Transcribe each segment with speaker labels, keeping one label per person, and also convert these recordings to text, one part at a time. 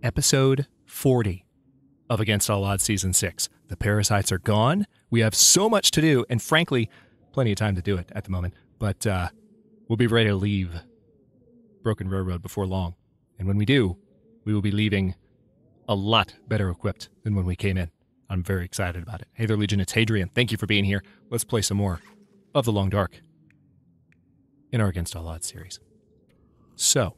Speaker 1: Episode 40 of Against All Odds Season 6. The parasites are gone. We have so much to do, and frankly, plenty of time to do it at the moment. But we'll be ready to leave Broken Railroad before long. And when we do, we will be leaving a lot better equipped than when we came in. I'm very excited about it. Hey there, Legion, it's Hadrian. Thank you for being here. Let's play some more of The Long Dark in our Against All Odds series. So,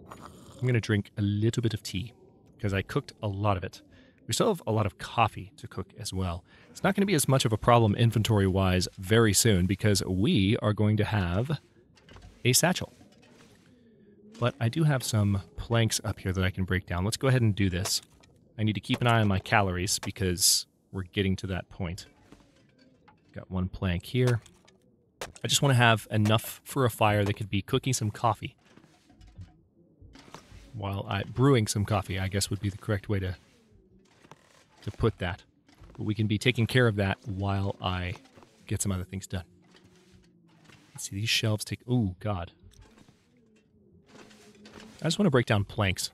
Speaker 1: I'm going to drink a little bit of tea because I cooked a lot of it. We still have a lot of coffee to cook as well. It's not going to be as much of a problem inventory-wise very soon because we are going to have a satchel. But I do have some planks up here that I can break down. Let's go ahead and do this. I need to keep an eye on my calories because we're getting to that point. Got one plank here. I just want to have enough for a fire that could be cooking some coffee. Brewing some coffee, I guess would be the correct way to put that. But we can be taking care of that while I get some other things done. Let's see, these shelves take... Oh, God. I just want to break down planks.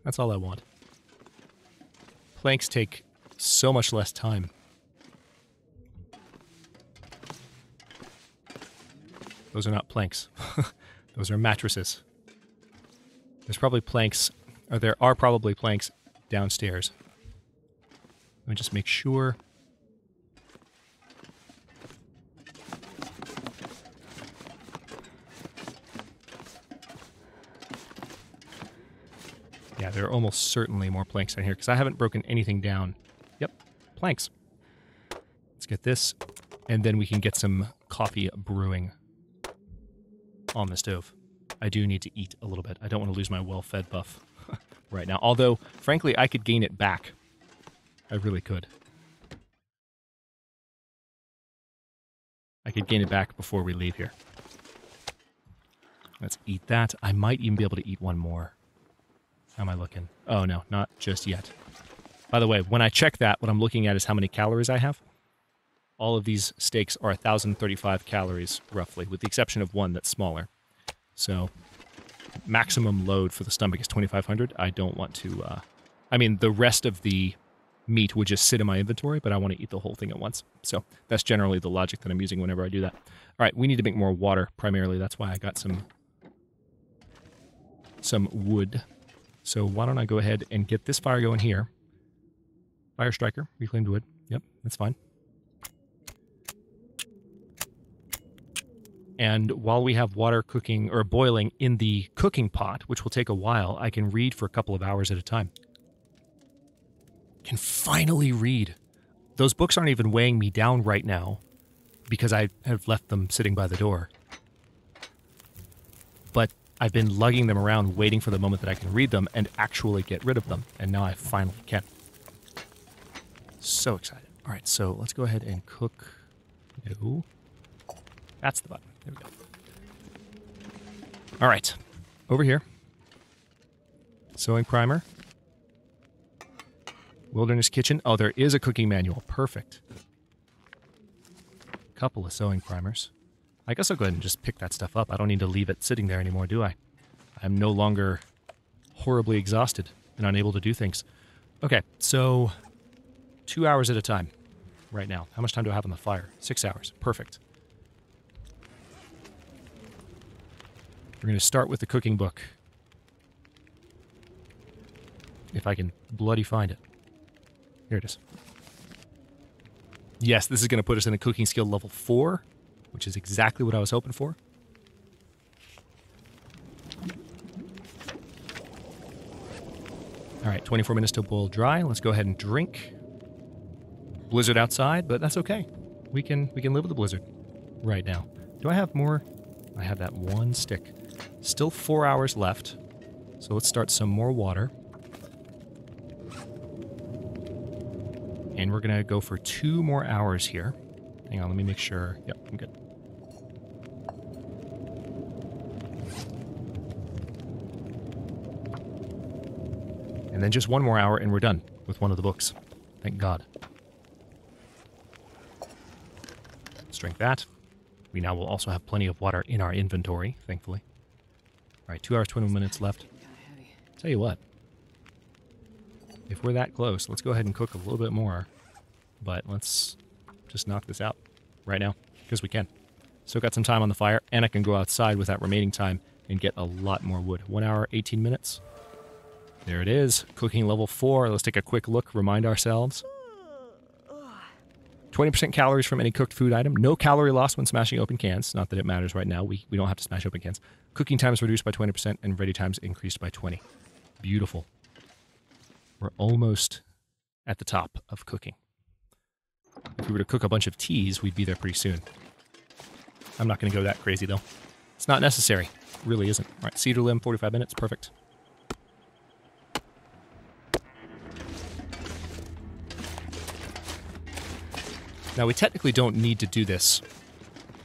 Speaker 1: That's all I want. Planks take so much less time. Those are not planks. Those are mattresses. There's probably planks, or there are probably planks downstairs. Let me just make sure. Yeah, there are almost certainly more planks down here, because I haven't broken anything down. Yep, planks. Let's get this, and then we can get some coffee brewing on the stove. I do need to eat a little bit. I don't want to lose my well-fed buff right now. Although, frankly, I could gain it back. I really could. I could gain it back before we leave here. Let's eat that. I might even be able to eat one more. How am I looking? Oh, no, not just yet. By the way, when I check that, what I'm looking at is how many calories I have. All of these steaks are 1,035 calories, roughly, with the exception of one that's smaller. So, maximum load for the stomach is 2,500. I don't want to... I mean, the rest of the meat would just sit in my inventory, but I want to eat the whole thing at once. So, that's generally the logic that I'm using whenever I do that. All right, we need to make more water, primarily. That's why I got some wood. So, why don't I go ahead and get this fire going here. Fire striker, reclaimed wood. Yep, that's fine. And while we have water cooking or boiling in the cooking pot, which will take a while, I can read for a couple of hours at a time. Can finally read. Those books aren't even weighing me down right now because I have left them sitting by the door. But I've been lugging them around waiting for the moment that I can read them and actually get rid of them. And now I finally can. So excited. All right, so let's go ahead and cook. No. That's the button. There we go. All right. Over here. Sewing primer. Wilderness kitchen. Oh, there is a cooking manual. Perfect. Couple of sewing primers. I guess I'll go ahead and just pick that stuff up. I don't need to leave it sitting there anymore, do I? I'm no longer horribly exhausted and unable to do things. Okay, so 2 hours at a time right now. How much time do I have on the fire? 6 hours. Perfect. We're going to start with the cooking book. If I can bloody find it. Here it is. Yes, this is going to put us in a cooking skill level 4, which is exactly what I was hoping for. All right, 24 minutes to boil dry. Let's go ahead and drink. Blizzard outside, but that's okay. We can live with the blizzard right now. Do I have more? I have that one stick. Still 4 hours left. So let's start some more water. And we're going to go for 2 more hours here. Hang on, let me make sure. Yep, I'm good. And then just 1 more hour and we're done with one of the books. Thank God. Let's drink that. We now will also have plenty of water in our inventory, thankfully. right, 2 hours, 20 minutes left. Tell you what. If we're that close, let's go ahead and cook a little bit more. But let's just knock this out right now, because we can. Still got some time on the fire, and I can go outside with that remaining time and get a lot more wood. 1 hour, 18 minutes. There it is. Cooking level 4. Let's take a quick look, remind ourselves. 20% calories from any cooked food item. No calorie loss when smashing open cans. Not that it matters right now. We don't have to smash open cans. Cooking time is reduced by 20% and ready times increased by 20. Beautiful. We're almost at the top of cooking. If we were to cook a bunch of teas, we'd be there pretty soon. I'm not going to go that crazy, though. It's not necessary. It really isn't. All right, cedar limb, 45 minutes. Perfect. Now, we technically don't need to do this.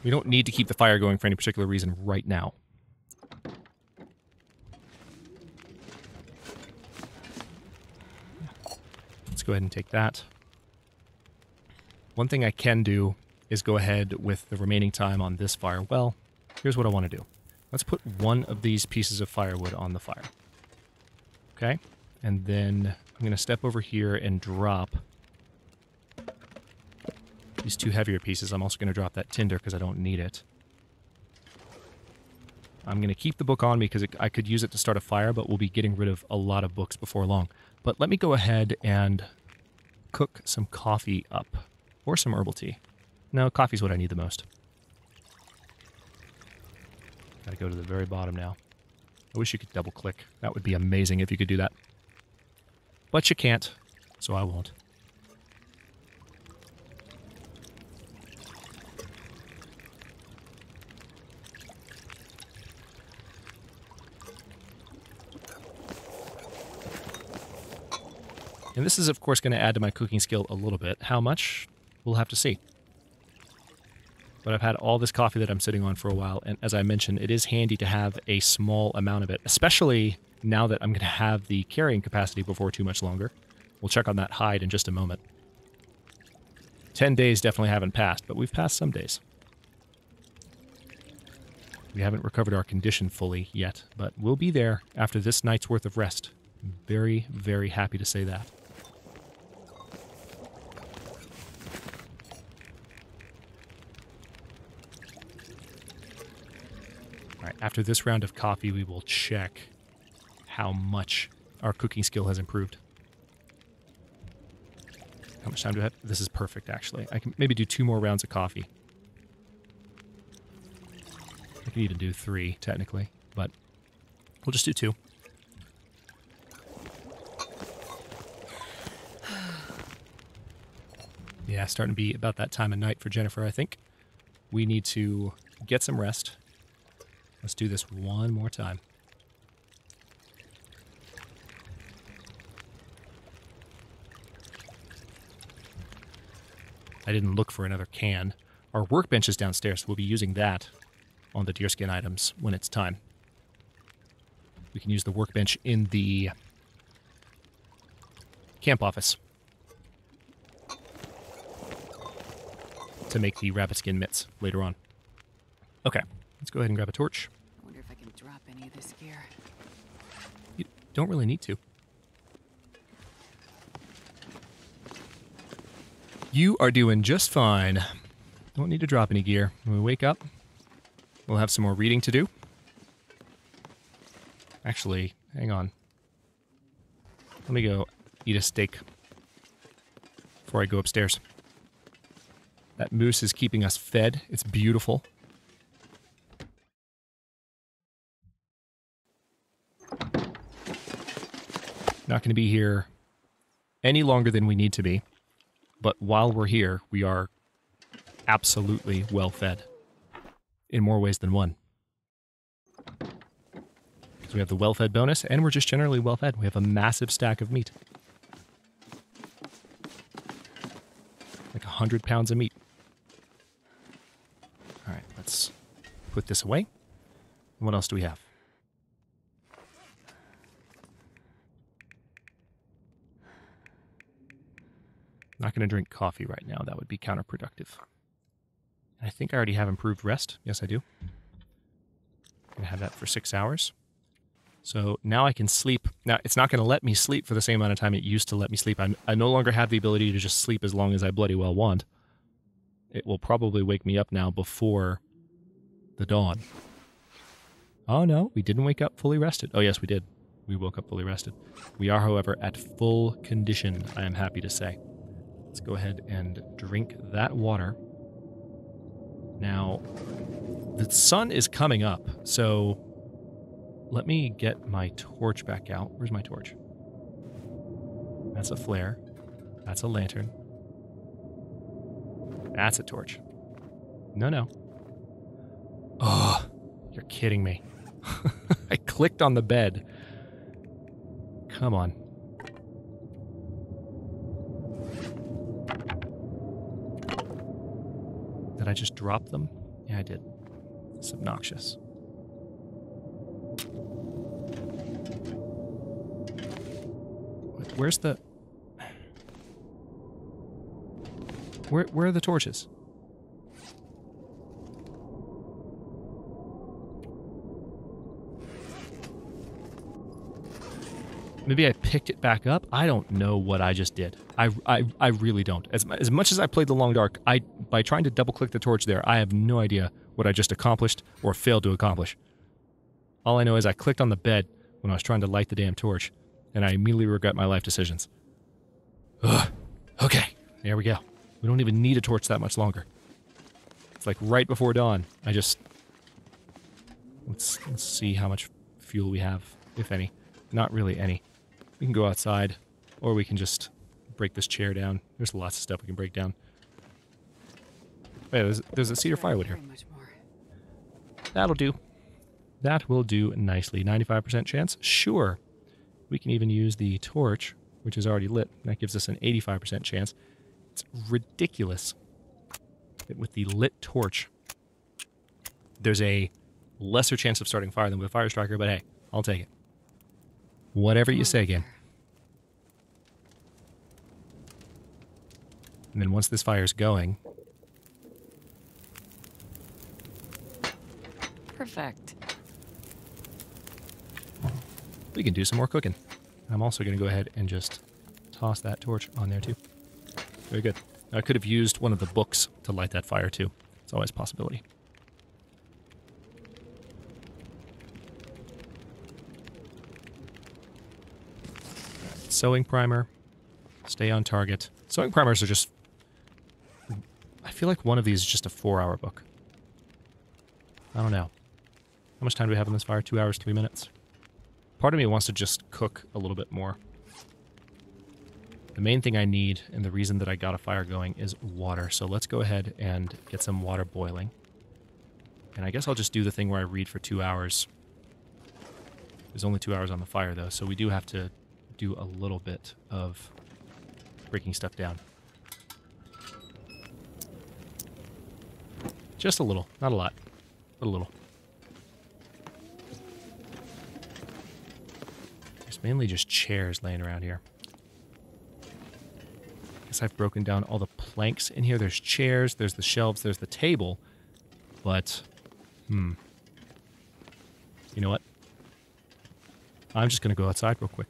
Speaker 1: We don't need to keep the fire going for any particular reason right now. Let's go ahead and take that. One thing I can do is go ahead with the remaining time on this fire. Well, here's what I want to do. Let's put one of these pieces of firewood on the fire. Okay? And then I'm going to step over here and drop these 2 heavier pieces. I'm also going to drop that tinder because I don't need it. I'm going to keep the book on me because I could use it to start a fire, but we'll be getting rid of a lot of books before long. But let me go ahead and cook some coffee up. Or some herbal tea. No, coffee's what I need the most. Gotta go to the very bottom now. I wish you could double click. That would be amazing if you could do that. But you can't, so I won't. And this is, of course, going to add to my cooking skill a little bit. How much? We'll have to see. But I've had all this coffee that I'm sitting on for a while, and as I mentioned, it is handy to have a small amount of it, especially now that I'm going to have the carrying capacity before too much longer. We'll check on that hide in just a moment. 10 days definitely haven't passed, but we've passed some days. We haven't recovered our condition fully yet, but we'll be there after this night's worth of rest. I'm very, very happy to say that. All right, after this round of coffee, we will check how much our cooking skill has improved. How much time do I have? This is perfect, actually. I can maybe do 2 more rounds of coffee. I can even do 3, technically, but we'll just do 2. Yeah, starting to be about that time of night for Jennifer, I think. We need to get some rest. Let's do this one more time. I didn't look for another can. Our workbench is downstairs, so we'll be using that on the deerskin items when it's time. We can use the workbench in the camp office to make the rabbit skin mitts later on. Okay, let's go ahead and grab a torch.
Speaker 2: I wonder if I can drop any of this gear.
Speaker 1: You don't really need to. You are doing just fine. Don't need to drop any gear. When we wake up, we'll have some more reading to do. Actually, hang on. Let me go eat a steak before I go upstairs. That moose is keeping us fed. It's beautiful. Not going to be here any longer than we need to be. But while we're here, we are absolutely well fed. In more ways than one. Because we have the well-fed bonus, and we're just generally well-fed. We have a massive stack of meat. Like 100 pounds of meat. Alright, let's put this away. And what else do we have? Not going to drink coffee right now. That would be counterproductive. I think I already have improved rest. Yes, I do. I'm going to have that for 6 hours. So now I can sleep. Now, it's not going to let me sleep for the same amount of time it used to let me sleep. I no longer have the ability to just sleep as long as I bloody well want. It will probably wake me up now before the dawn. Oh no, we didn't wake up fully rested. Oh yes, we did. We woke up fully rested. We are, however, at full condition, I am happy to say. Let's go ahead and drink that water. Now, the sun is coming up, so let me get my torch back out. Where's my torch? That's a flare. That's a lantern. That's a torch. No. Oh, you're kidding me. I clicked on the bed. Come on. Did I just drop them? Yeah, I did. It's obnoxious. Where's the... Where are the torches? Maybe I picked it back up? I don't know what I just did. I really don't. As much as I played the Long Dark, by trying to double-click the torch there, I have no idea what I just accomplished or failed to accomplish. All I know is I clicked on the bed when I was trying to light the damn torch, and I immediately regret my life decisions. Ugh. Okay, there we go. We don't even need a torch that much longer. It's like right before dawn. I just... Let's see how much fuel we have, if any. Not really any. We can go outside, or we can just break this chair down. There's lots of stuff we can break down. Wait, there's a cedar firewood here. That'll do. That will do nicely. 95% chance? Sure. We can even use the torch, which is already lit. That gives us an 85% chance. It's ridiculous that with the lit torch, there's a lesser chance of starting fire than with a fire striker, but hey, I'll take it. Whatever you say, game. And then once this fire's going...
Speaker 2: Perfect.
Speaker 1: We can do some more cooking. I'm also going to go ahead and just toss that torch on there, too. Very good. I could have used one of the books to light that fire, too. It's always a possibility. Sewing primer. Stay on target. Sewing primers are just... I feel like one of these is just a 4-hour book. I don't know. How much time do we have on this fire? 2 hours, 3 minutes? Part of me wants to just cook a little bit more. The main thing I need, and the reason that I got a fire going, is water. So let's go ahead and get some water boiling. And I guess I'll just do the thing where I read for 2 hours. There's only 2 hours on the fire, though, so we do have to do a little bit of breaking stuff down. Just a little, not a lot, but a little. There's mainly just chairs laying around here. Guess I've broken down all the planks in here. There's chairs, there's the shelves, there's the table, but, you know what? I'm just going to go outside real quick.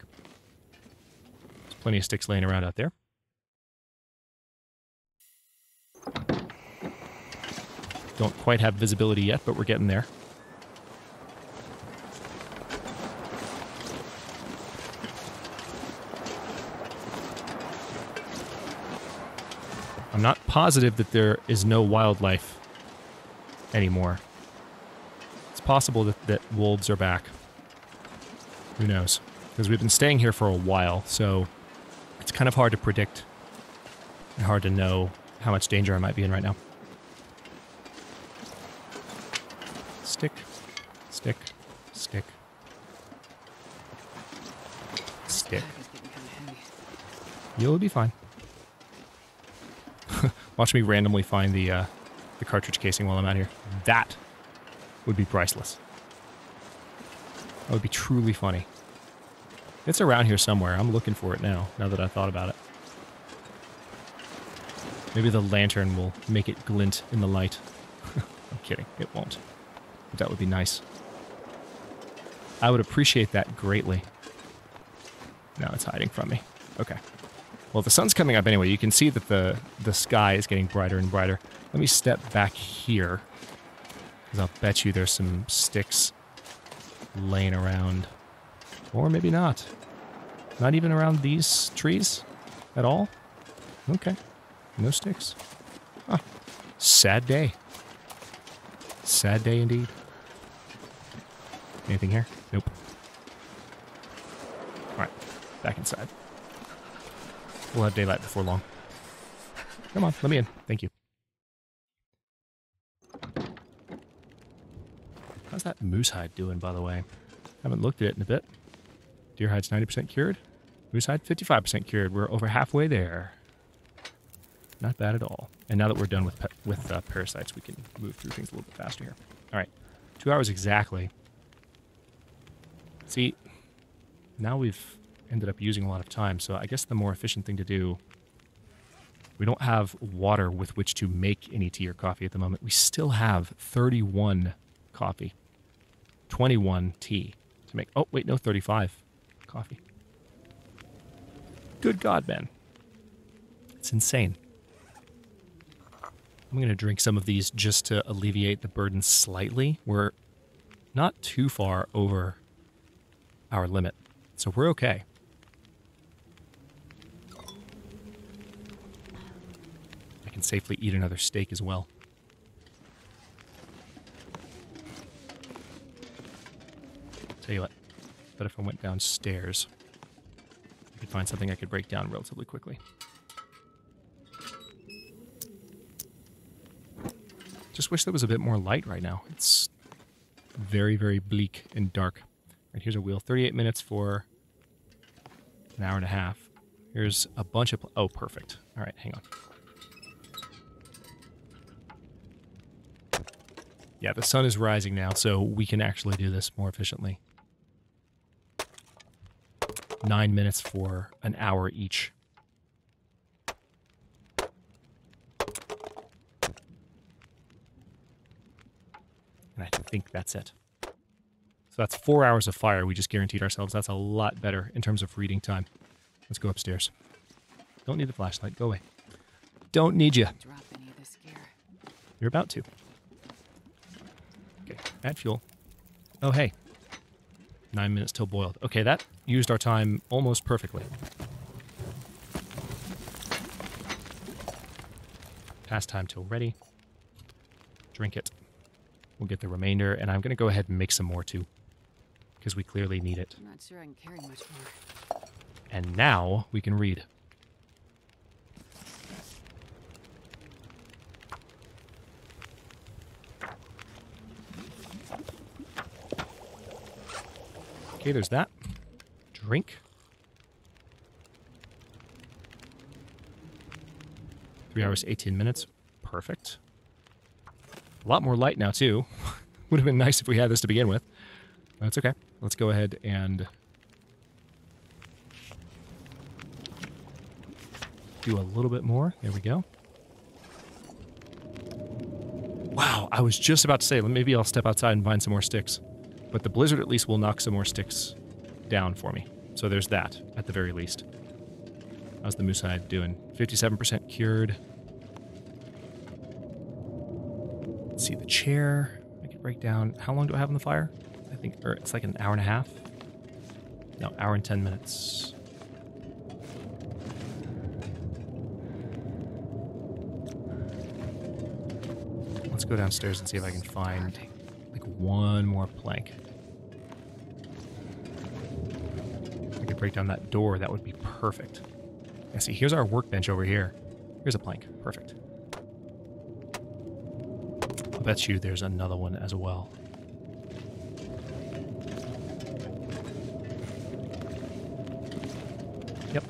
Speaker 1: There's plenty of sticks laying around out there. Don't quite have visibility yet, but we're getting there. I'm not positive that there is no wildlife anymore. It's possible that wolves are back. Who knows? Because we've been staying here for a while, so it's kind of hard to predict and hard to know how much danger I might be in right now. Stick, stick, stick, stick. You'll be fine. Watch me randomly find the cartridge casing while I'm out here. That would be priceless. That would be truly funny. It's around here somewhere. I'm looking for it now that I thought about it. Maybe the lantern will make it glint in the light. I'm kidding. It won't. But that would be nice. I would appreciate that greatly. Now it's hiding from me. Okay. Well, the sun's coming up anyway. You can see that the sky is getting brighter and brighter. Let me step back here, because I'll bet you there's some sticks laying around. Or maybe not. Not even around these trees at all? Okay. No sticks. Huh. Sad day. Sad day indeed. Anything here? Nope. Alright. Back inside. We'll have daylight before long. Come on, let me in. Thank you. How's that moose hide doing, by the way? Haven't looked at it in a bit. Deer hide's 90% cured. Moose hide 55% cured. We're over halfway there. Not bad at all. And now that we're done with parasites, we can move through things a little bit faster here. All right, 2 hours exactly. See, now we've ended up using a lot of time, so I guess the more efficient thing to do... We don't have water with which to make any tea or coffee at the moment. We still have 31 coffee, 21 tea to make. Oh, wait, no, 35 coffee. Good God, man. It's insane. I'm going to drink some of these just to alleviate the burden slightly. We're not too far over our limit, so we're okay. I can safely eat another steak as well. Tell you what, but if I went downstairs, I could find something I could break down relatively quickly. Just wish there was a bit more light right now. It's very, very bleak and dark. Right, here's a wheel. 38 minutes for an hour and a half. Here's a bunch of... Oh, perfect. All right, hang on. Yeah, the sun is rising now, so we can actually do this more efficiently. 9 minutes for an hour each. And I think that's it. So that's 4 hours of fire we just guaranteed ourselves. That's a lot better in terms of reading time. Let's go upstairs. Don't need the flashlight. Go away. Don't need you.
Speaker 2: Drop any of this gear.
Speaker 1: You're about to. Okay, add fuel. Oh, hey. 9 minutes till boiled. Okay, that used our time almost perfectly. Past time till ready. Drink it. We'll get the remainder, and I'm going to go ahead and make some more too, because we clearly need it.
Speaker 2: I'm not sure I can carry much more.
Speaker 1: And now we can read. Okay, there's that. Drink. 3 hours, 18 minutes. Perfect. A lot more light now, too. Would have been nice if we had this to begin with. That's okay. Let's go ahead and do a little bit more. There we go. Wow, I was just about to say, maybe I'll step outside and find some more sticks. But the blizzard at least will knock some more sticks down for me. So there's that, at the very least. How's the moose hide doing? 57% cured. Let's see, the chair. I can break down. How long do I have on the fire? I think it's like an hour and a half. No, hour and 10 minutes. Let's go downstairs and see if I can find like one more plank. I could break down that door. That would be perfect. Yeah, see, here's our workbench over here. Here's a plank. Perfect. I'll bet you there's another one as well. Yep.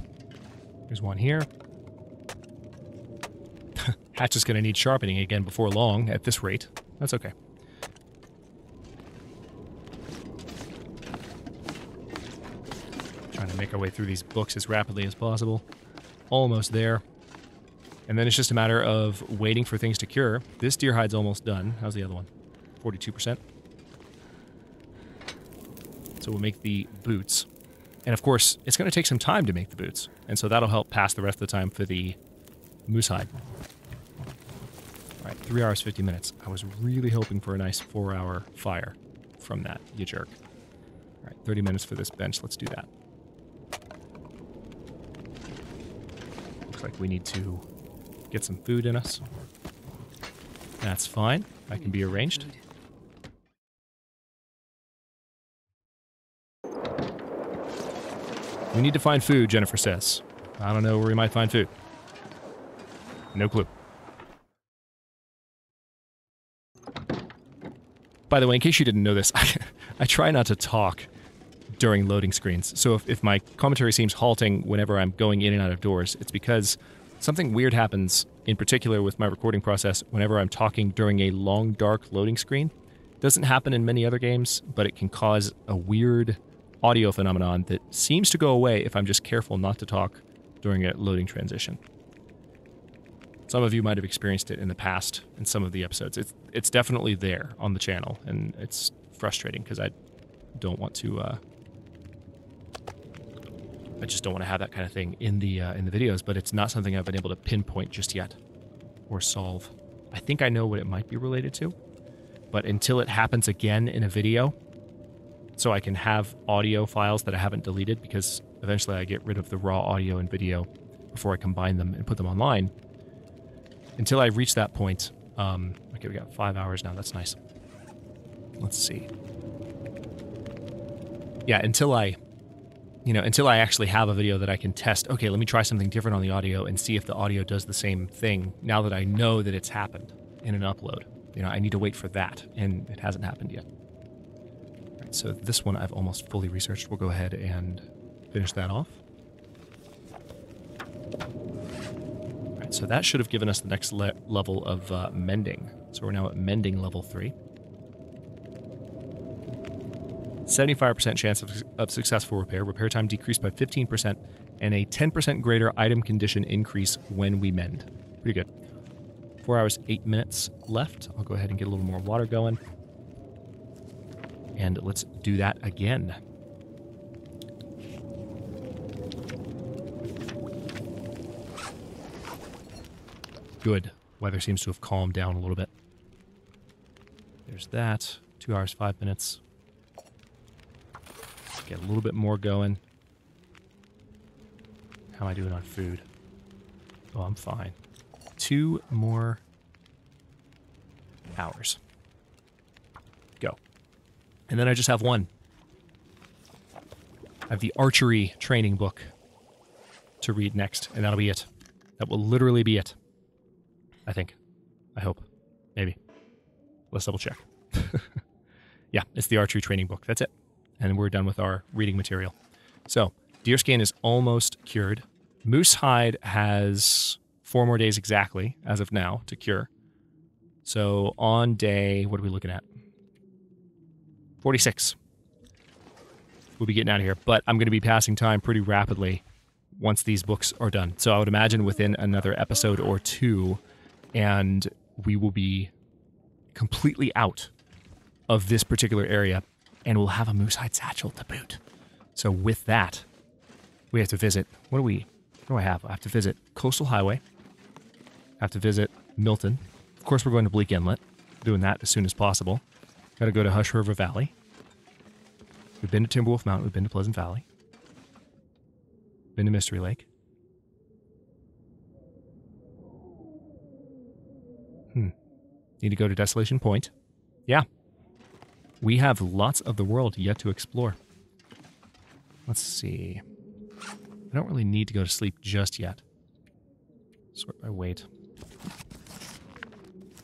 Speaker 1: There's one here. Hatch is going to need sharpening again before long at this rate. That's okay. Trying to make our way through these books as rapidly as possible. Almost there. And then it's just a matter of waiting for things to cure. This deer hide's almost done. How's the other one? 42%. So we'll make the boots. And of course, it's going to take some time to make the boots. And so that'll help pass the rest of the time for the moose hide. All right, 3 hours, 50 minutes. I was really hoping for a nice 4-hour fire from that, you jerk. All right, 30 minutes for this bench. Let's do that. Looks like we need to get some food in us. That's fine. That can be arranged. We need to find food, Jennifer says. I don't know where we might find food. No clue. By the way, in case you didn't know this, I try not to talk during loading screens. So if my commentary seems halting whenever I'm going in and out of doors, it's because something weird happens, in particular with my recording process, whenever I'm talking during a long, dark loading screen. It doesn't happen in many other games, but it can cause a weird audio phenomenon that seems to go away if I'm just careful not to talk during a loading transition. Some of you might have experienced it in the past in some of the episodes. It's definitely there on the channel, and it's frustrating because I don't want to. I just don't want to have that kind of thing in the videos, but it's not something I've been able to pinpoint just yet or solve. I think I know what it might be related to, but until it happens again in a video, so I can have audio files that I haven't deleted, because eventually I get rid of the raw audio and video before I combine them and put them online. Until I reach that point, okay, we got 5 hours now. That's nice. Let's see. Yeah, until I actually have a video that I can test. Okay, let me try something different on the audio and see if the audio does the same thing now that I know that it's happened in an upload. I need to wait for that, and it hasn't happened yet. So this one I've almost fully researched. We'll go ahead and finish that off. All right, so that should have given us the next level of mending. So we're now at mending level 3. 75% chance of successful repair. Repair time decreased by 15%, and a 10% greater item condition increase when we mend. Pretty good. 4 hours, 8 minutes left. I'll go ahead and get a little more water going. And let's do that again. Good. Weather seems to have calmed down a little bit. There's that. 2 hours, 5 minutes. Get a little bit more going. How am I doing on food? Oh, I'm fine. 2 more hours. Go. And then I just have one. I have the archery training book to read next, and that'll be it. That will literally be it. I think. I hope. Maybe. Let's double check. Yeah, it's the archery training book. That's it. And we're done with our reading material. So, deerskin is almost cured. Moose hide has 4 more days exactly, as of now, to cure. So, on day, what are we looking at? 46. We'll be getting out of here, but I'm going to be passing time pretty rapidly once these books are done. So I would imagine within another episode or 2, and we will be completely out of this particular area, and we'll have a moose hide satchel to boot. So with that, we have to visit, what do I have? I have to visit Coastal Highway. I have to visit Milton. Of course, we're going to Bleak Inlet. Doing that as soon as possible. Got to go to Hush River Valley. We've been to Timberwolf Mountain. We've been to Pleasant Valley. Been to Mystery Lake. Need to go to Desolation Point. Yeah. We have lots of the world yet to explore. Let's see. I don't really need to go to sleep just yet. Sort by weight.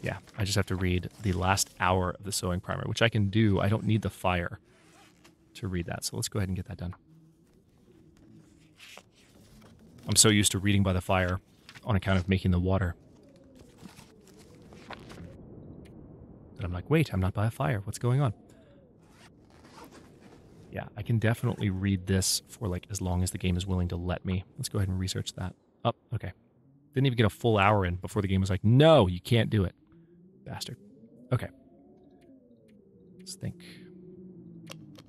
Speaker 1: Yeah, I just have to read the last hour of the sewing primer, which I can do. I don't need the fire to read that, so let's go ahead and get that done. I'm so used to reading by the fire on account of making the water that I'm like, wait, I'm not by a fire. What's going on? Yeah, I can definitely read this for like as long as the game is willing to let me. Let's go ahead and research that. Oh, okay. Didn't even get a full hour in before the game was like, no, you can't do it. Bastard. Okay. Let's think.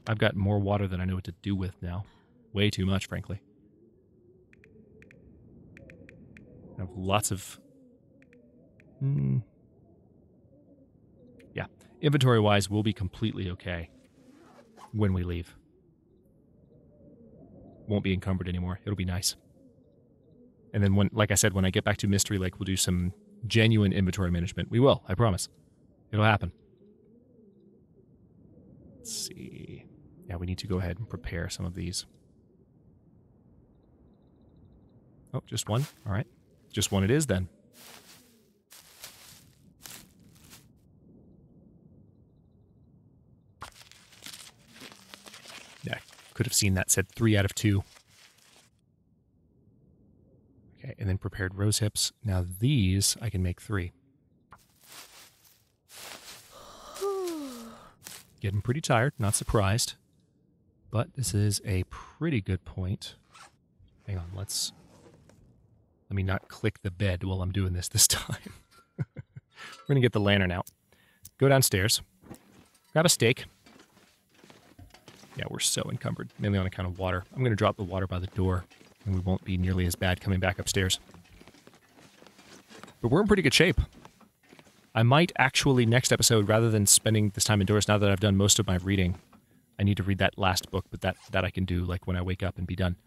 Speaker 1: I've got more water than I know what to do with now. Way too much, frankly. I have lots of... Yeah. Inventory-wise, we'll be completely okay when we leave. Won't be encumbered anymore. It'll be nice. And then, when, like I said, when I get back to Mystery Lake, we'll do some genuine inventory management. We will, I promise. It'll happen. Let's see. Yeah, we need to go ahead and prepare some of these. Oh, just one? All right. Just one it is, then. Yeah, could have seen that said 3 out of 2. Okay, and then prepared rose hips. Now these, I can make 3. Getting pretty tired, not surprised. But this is a pretty good point. Hang on, let me not click the bed while I'm doing this time. We're going to get the lantern out. Go downstairs. Grab a steak. Yeah, we're so encumbered, mainly on account of water. I'm going to drop the water by the door, and we won't be nearly as bad coming back upstairs. But we're in pretty good shape. I might actually, next episode, rather than spending this time indoors, now that I've done most of my reading, I need to read that last book, but that I can do like when I wake up and be done.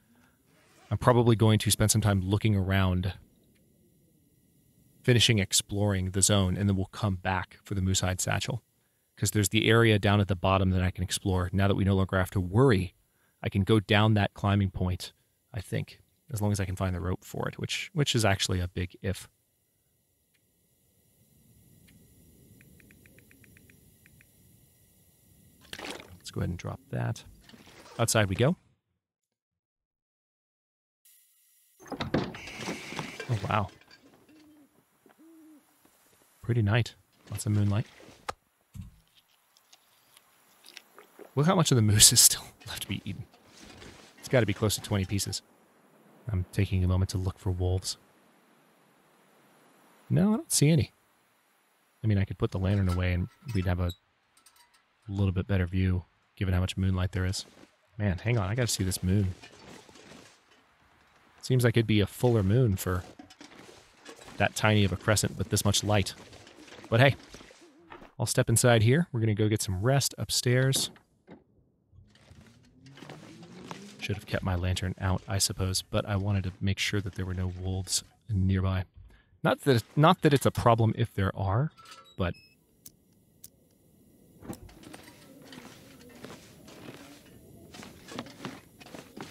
Speaker 1: I'm probably going to spend some time looking around, finishing exploring the zone, and then we'll come back for the Moosehide Satchel. Because there's the area down at the bottom that I can explore. Now that we no longer have to worry, I can go down that climbing point, I think, as long as I can find the rope for it, which is actually a big if. Let's go ahead and drop that. Outside we go. Oh, wow. Pretty night. Lots of moonlight. Look how much of the moose is still left to be eaten. It's got to be close to 20 pieces. I'm taking a moment to look for wolves. No, I don't see any. I mean, I could put the lantern away and we'd have a little bit better view, given how much moonlight there is. Man, hang on, I got to see this moon. Seems like it'd be a fuller moon for that tiny of a crescent with this much light. But hey, I'll step inside here. We're going to go get some rest upstairs. Should have kept my lantern out, I suppose, but I wanted to make sure that there were no wolves nearby. Not that it's a problem if there are, but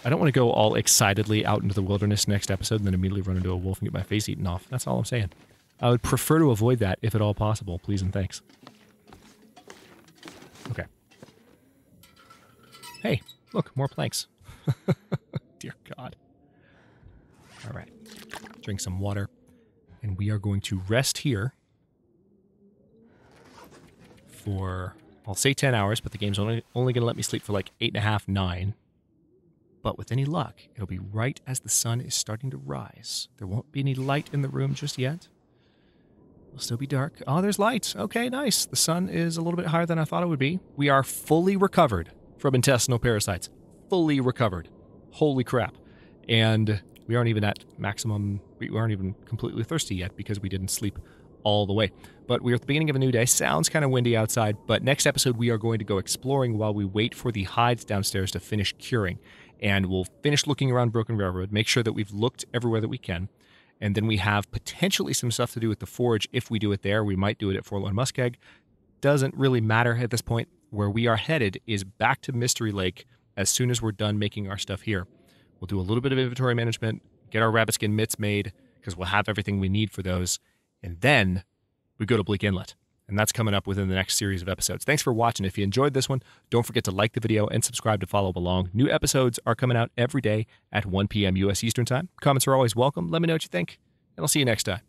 Speaker 1: I don't want to go all excitedly out into the wilderness next episode and then immediately run into a wolf and get my face eaten off. That's all I'm saying. I would prefer to avoid that if at all possible. Please and thanks. Okay. Hey, look, more planks. Dear God. All right. Drink some water. And we are going to rest here for, I'll say 10 hours, but the game's only going to let me sleep for like 8.5, 9. But with any luck, it'll be right as the sun is starting to rise. There won't be any light in the room just yet. It'll still be dark. Oh, there's light. Okay, nice. The sun is a little bit higher than I thought it would be. We are fully recovered from intestinal parasites. Fully recovered. Holy crap. And we aren't even at maximum, we aren't even completely thirsty yet because we didn't sleep all the way. But we're at the beginning of a new day. Sounds kind of windy outside, but next episode we are going to go exploring while we wait for the hides downstairs to finish curing. And we'll finish looking around Broken Railroad, make sure that we've looked everywhere that we can. And then we have potentially some stuff to do with the forge. If we do it there, we might do it at Forlorn Muskeg. Doesn't really matter at this point. Where we are headed is back to Mystery Lake as soon as we're done making our stuff here. We'll do a little bit of inventory management, get our rabbit skin mitts made, because we'll have everything we need for those. And then we go to Bleak Inlet. And that's coming up within the next series of episodes. Thanks for watching. If you enjoyed this one, don't forget to like the video and subscribe to follow along. New episodes are coming out every day at 1 p.m. U.S. Eastern Time. Comments are always welcome. Let me know what you think, and I'll see you next time.